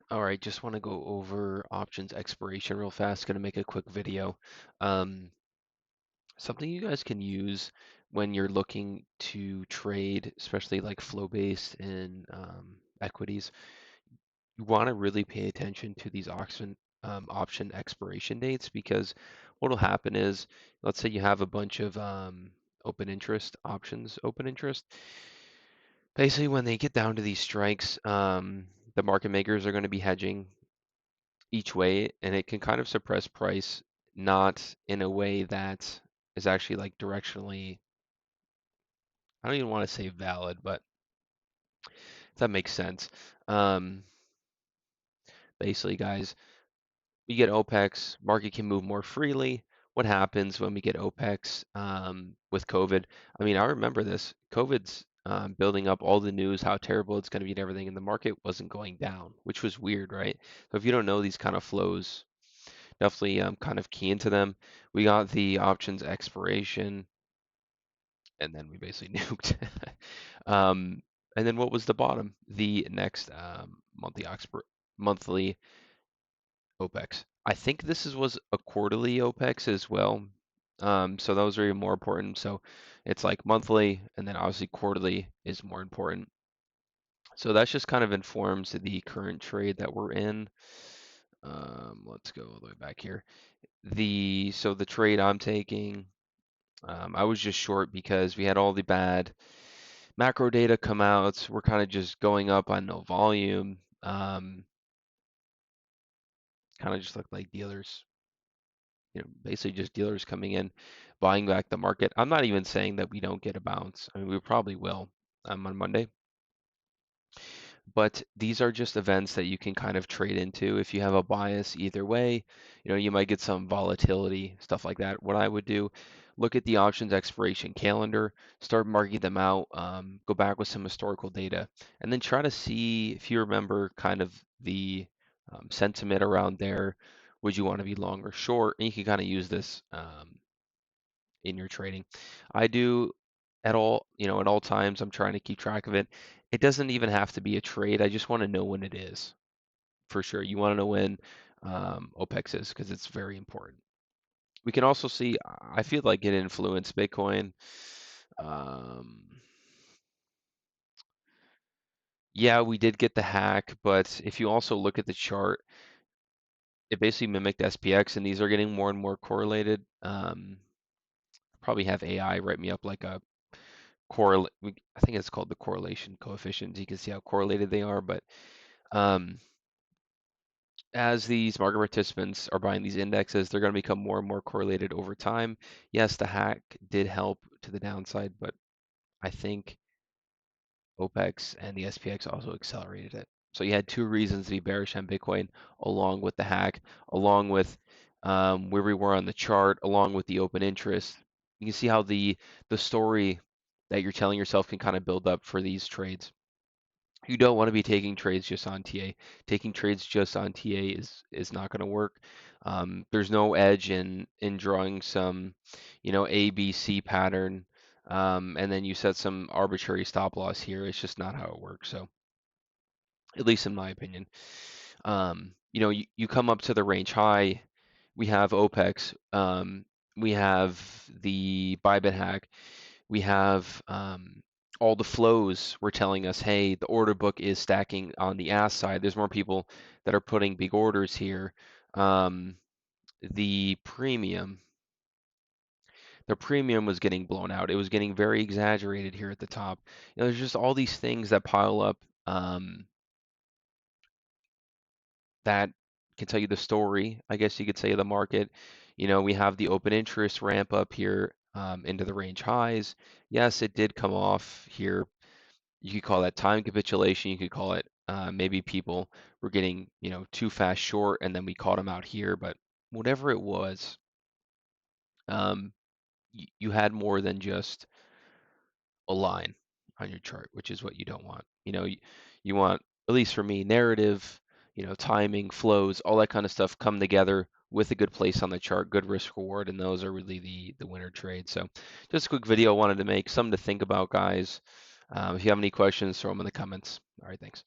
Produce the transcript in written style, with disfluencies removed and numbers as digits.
All right, just want to go over options expiration real fast. Going to make a quick video. Um, Something you guys can use when you're looking to trade, especially like flow-based and equities. You want to really pay attention to these option expiration dates because what will happen is, let's say you have a bunch of open interest options, open interest. Basically, when they get down to these strikes, the market makers are going to be hedging each way, and it can kind of suppress price, not in a way that is actually like directionally, I don't even want to say valid, but if that makes sense. Um, Basically, guys, we get OPEX, market can move more freely. What happens when we get OPEX with COVID? I mean, I remember this. COVID's building up all the news, how terrible it's going to be and everything, and the market wasn't going down, which was weird, right? So if you don't know these kind of flows, definitely kind of key into them. We got the options expiration, and then we basically nuked. um, and then what was the bottom? The next monthly OPEX. I think was a quarterly OPEX as well. So those are even more important. So it's like monthly, and then obviously quarterly is more important. So that just kind of informs the current trade that we're in. Let's go all the way back here. The trade I'm taking, I was just short because we had all the bad macro data come out. We're kind of just going up on no volume. Kind of just look like dealers, basically just dealers coming in, buying back the market. I'm not even saying that we don't get a bounce. I mean, we probably will on Monday. But these are just events that you can kind of trade into. If you have a bias either way, you might get some volatility, stuff like that. What I would do, look at the options expiration calendar, start marking them out, go back with some historical data, and then try to see if you remember kind of the sentiment around there. Would you want to be long or short? And you can kind of use this in your trading. I do at all times, I'm trying to keep track of it. It doesn't even have to be a trade. I just want to know when it is for sure. You want to know when OPEX is because it's very important. We can also see, I feel like it influenced Bitcoin. Um, yeah, we did get the hack, but if you also look at the chart, it basically mimicked SPX, and these are getting more and more correlated. Probably have AI write me up like a I think it's called the correlation coefficient. You can see how correlated they are, but um, as these market participants are buying these indexes, they're going to become more and more correlated over time. Yes, the hack did help to the downside, but I think OPEX and the SPX also accelerated it. So you had two reasons to be bearish on Bitcoin, along with the hack, along with where we were on the chart, along with the open interest. You can see how the story that you're telling yourself can kind of build up for these trades. You don't want to be taking trades just on TA. Taking trades just on TA is not going to work. There's no edge in drawing some, A, B, C pattern, and then you set some arbitrary stop loss here. It's just not how it works. So, at least in my opinion, you come up to the range high. We have OPEX. We have the Bybit hack. We have all the flows were telling us, hey, the order book is stacking on the ask side. There's more people that are putting big orders here. Um, the premium, the premium was getting blown out. It was getting very exaggerated here at the top. There's just all these things that pile up that can tell you the story, I guess you could say, of the market. We have the open interest ramp up here into the range highs. Yes, it did come off here. You could call that time capitulation. You could call it maybe people were getting, too fast short, and then we caught them out here. But whatever it was, um, you had more than just a line on your chart, which is what you don't want. You want, at least for me, narrative, timing, flows, all that kind of stuff come together with a good place on the chart, good risk reward, and those are really the winner trade. So just a quick video I wanted to make, something to think about, guys. If you have any questions, throw them in the comments. All right, thanks.